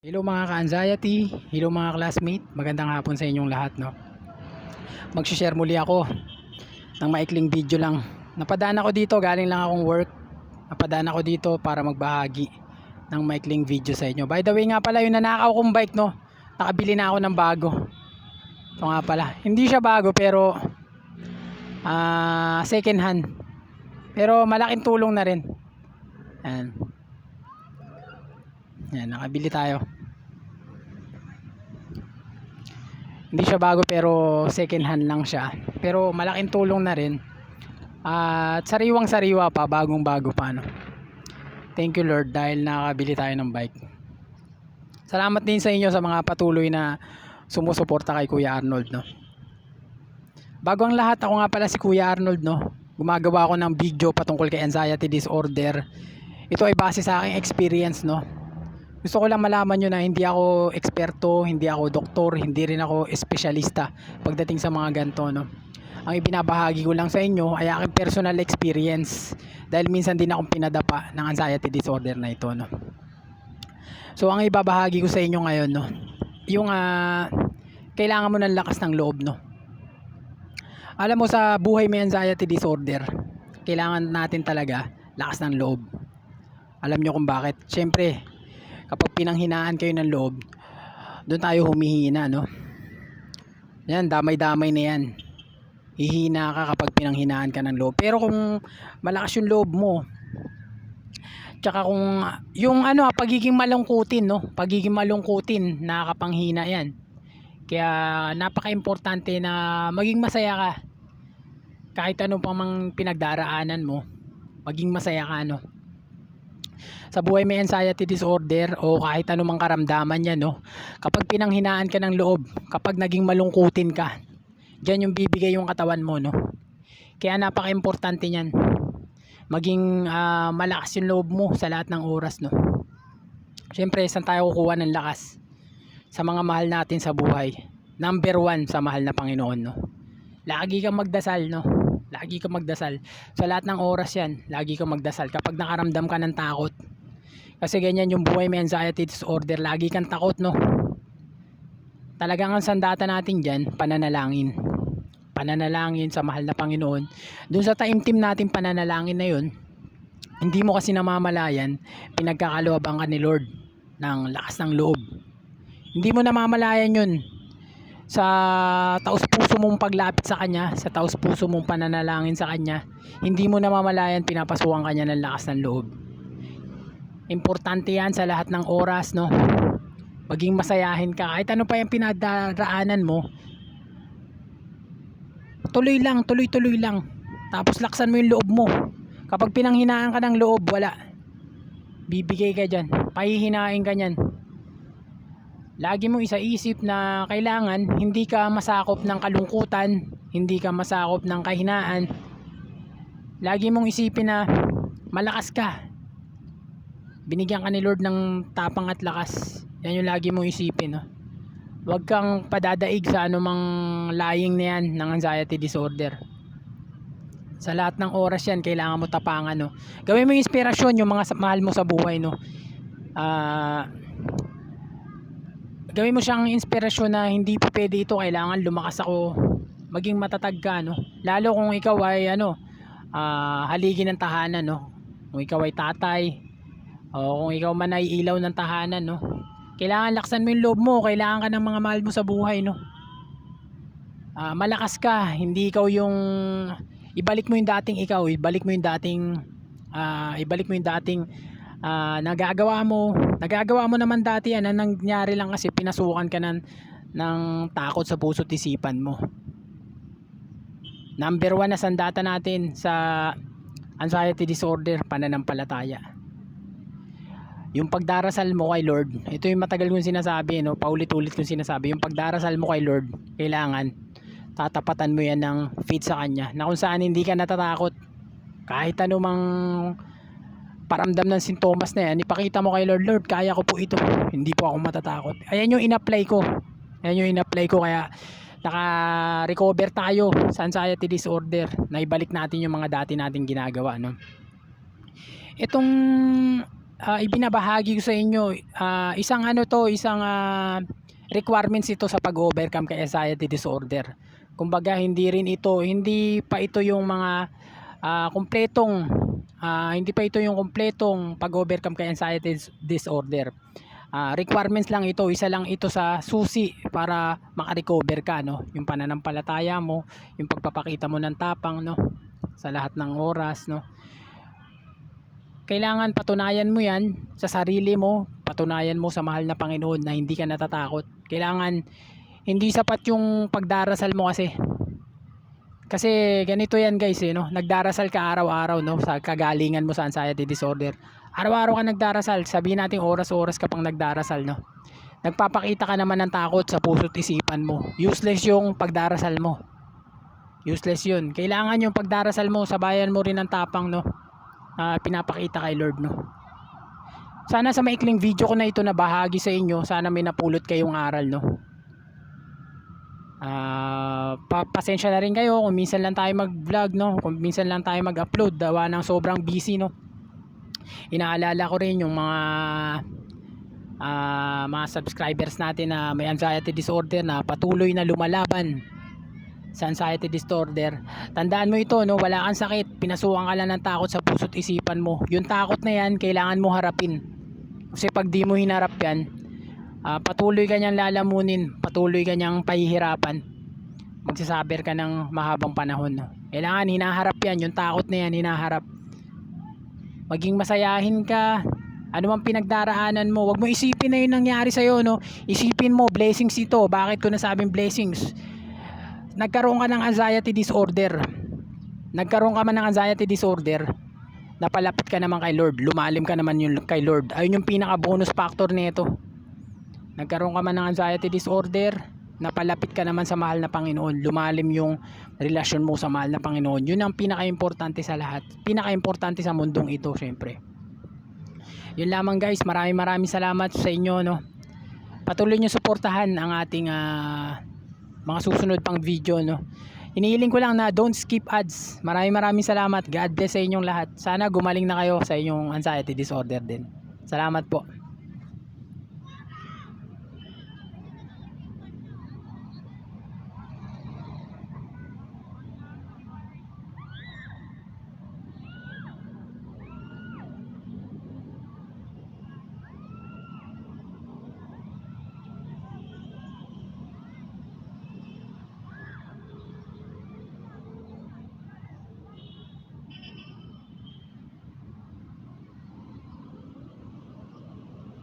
Hello mga ka-anxiety, hello mga classmate, magandang hapon sa inyong lahat, no. Magshi-share muli ako ng maikling video lang. Napadaan ako dito, galing lang akong work. Napadaan ako dito para magbahagi ng maikling video sa inyo. By the way nga pala, yung nanakaw kong bike, no, nakabili na ako ng bago. Ito nga pala, hindi siya bago pero second hand. Pero malaking tulong na rin. Yan. Yan, nakabili tayo. Hindi siya bago pero second hand lang siya. Pero malaking tulong na rin. At sariwang sariwa pa, bagong bago pa, no. Thank you Lord dahil nakabili tayo ng bike. Salamat din sa inyo sa mga patuloy na sumusuporta kay Kuya Arnold, no. Bago ang lahat, ako nga pala si Kuya Arnold, no. Gumagawa ako ng video patungkol kay anxiety disorder. Ito ay base sa aking experience, no. Gusto ko lang malaman nyo na hindi ako eksperto, hindi ako doktor, hindi rin ako espesyalista pagdating sa mga ganito, no. Ang ibinabahagi ko lang sa inyo ay aking personal experience dahil minsan din akong pinadapa ng anxiety disorder na ito, no. So ang ibabahagi ko sa inyo ngayon, no, yung kailangan mo ng lakas ng loob, no. Alam mo, sa buhay may anxiety disorder, kailangan natin talaga lakas ng loob. Alam nyo kung bakit? Syempre, kapag pinanghinaan kayo ng loob, doon tayo humihina, no. Yan, damay-damay na yan. Hihina ka kapag pinanghinaan ka ng loob. Pero kung malakas yung loob mo, tsaka kung yung pagiging malungkutin, no, pagiging malungkutin, nakakapanghina yan. Kaya napaka-importante na maging masaya ka. Kahit ano pang mang pinagdaraanan mo, maging masaya ka, no. Sa buhay may anxiety disorder o kahit anumang karamdaman yan, no, kapag pinanghinaan ka ng loob, kapag naging malungkutin ka, dyan yung bibigay yung katawan mo, no. Kaya napaka-importante nyan, maging malakas yung loob mo sa lahat ng oras, no. Siyempre, saan tayo kukuha ng lakas? Sa mga mahal natin sa buhay. Number 1, sa mahal na Panginoon, no. Lagi kang magdasal, no. Lagi kang magdasal. Sa lahat ng oras yan, lagi kang magdasal. Kapag nakaramdam ka ng takot, kasi ganyan yung buhay may anxiety disorder, lagi kang takot, no. Talagang ang sandata natin dyan, pananalangin. Pananalangin sa mahal na Panginoon. Doon sa taimtim natin pananalangin na yun, hindi mo kasi namamalayan, pinagkakalooban ka ni Lord ng lakas ng loob. Hindi mo namamalayan yun sa taos-puso mong paglapit sa Kanya, sa taos-puso mong pananalangin sa Kanya. Hindi mo namamalayan, pinapasukan Kanya ng lakas ng loob. Importante yan sa lahat ng oras, no. Maging masayahin ka. Kahit ano pa yung pinadaraanan mo, tuloy lang, tuloy-tuloy lang. Tapos laksan mo yung loob mo. Kapag pinanghinaan ka ng loob, wala. Bibigay ka dyan. Pahihinain ka nyan. Lagi mo isaisip na kailangan hindi ka masakop ng kalungkutan, hindi ka masakop ng kahinaan. Lagi mong isipin na malakas ka. Binigyan ka ni Lord ng tapang at lakas. Yan yung lagi mong isipin, no? Huwag kang padadaig sa anumang lying na yan ng anxiety disorder. Sa lahat ng oras yan, kailangan mo tapangan, no? Gawin mo yung inspirasyon yung mga mahal mo sa buhay, no? Gawin mo siyang inspirasyon na hindi pa pwede ito, kailangan lumakas ako, maging matatag ka, no? Lalo kung ikaw ay haligi ng tahanan, no? Kung ikaw ay tatay, o kung ikaw man ay ilaw ng tahanan, no? Kailangan laksan mo yung loob mo, kailangan ka ng mga mahal mo sa buhay, no? Malakas ka, hindi ikaw yung ibalik mo yung dating ikaw, ibalik mo yung dating nagagawa mo naman dati yan. Ang nangyari lang kasi pinasukan ka ng takot sa puso't isipan mo. Number 1 na sandata natin sa anxiety disorder, pananampalataya. Yung pagdarasal mo kay Lord, ito yung matagal kong sinasabi, no? Paulit-ulit kong sinasabi, yung pagdarasal mo kay Lord, kailangan tatapatan mo yan ng faith sa Kanya, na kung saan hindi ka natatakot kahit anumang paramdam ng sintomas na yan, ipakita mo kay Lord, Lord, kaya ko po ito, hindi po ako matatakot. Ayan yung in-apply ko, kaya naka-recover tayo sa anxiety disorder, na ibalik natin yung mga dati nating ginagawa, no? Itong ibinabahagi ko sa inyo, isang ano to, isang requirements ito sa pag-overcome kay anxiety disorder. Kumbaga hindi pa ito yung mga kumpletong hindi pa ito yung kumpletong pag-overcome kay anxiety disorder. Requirements lang ito, isa lang ito sa susi para makarecover ka, no? Yung pananampalataya mo, yung pagpapakita mo ng tapang, no? Sa lahat ng oras, no? Kailangan patunayan mo yan sa sarili mo, patunayan mo sa mahal na Panginoon na hindi ka natatakot. Kailangan, hindi sapat yung pagdarasal mo kasi ganito yan guys, no? Nagdarasal ka araw-araw, no? Sa kagalingan mo sa anxiety disorder, araw-araw ka nagdarasal, sabihin natin oras-oras ka pang nagdarasal, no? Nagpapakita ka naman ng takot sa puso't isipan mo. Useless yung pagdarasal mo, useless yun. Kailangan yung pagdarasal mo, sabayan mo rin ng tapang, no? Pinapakita kay Lord, no? Sana sa maikling video ko na ito na bahagi sa inyo, sana may napulot kayong aral, no? Pasensya na rin kayo kung minsan lang tayo mag-vlog, no? Kung minsan lang tayo mag-upload, dawa ng sobrang busy, no? Inaalala ko rin yung mga subscribers natin na may anxiety disorder na patuloy na lumalaban sa anxiety disorder. Tandaan mo ito, no? Wala kang sakit, pinasukan ka lang ng takot sa puso't isipan mo. Yung takot na yan, kailangan mo harapin. Kasi pag di mo hinarap yan, patuloy ka niyang lalamunin, patuloy ka niyang pahihirapan, magsasaber ka ng mahabang panahon, no? Kailangan hinaharap yan, yung takot na yan hinaharap. Maging masayahin ka, ano man pinagdaraanan mo, wag mo isipin na yung nangyari sa'yo, no? Isipin mo, blessings ito. Bakit ko nasabing blessings? Nagkaroon ka ng anxiety disorder, napalapit ka naman kay Lord, lumalim ka naman yung kay Lord. Ayun yung pinaka bonus factor nito. Nagkaroon ka man ng anxiety disorder, napalapit ka naman sa mahal na Panginoon, lumalim yung relasyon mo sa mahal na Panginoon. Yun ang pinaka-importante sa lahat, pinaka-importante sa mundong ito, syempre. Yun lamang guys, maraming salamat sa inyo, no? Patuloy nyo suportahan ang ating mga susunod pang video, no? Inihiling ko lang na don't skip ads. Maraming salamat. God bless sa inyong lahat. Sana gumaling na kayo sa inyong anxiety disorder din. Salamat po.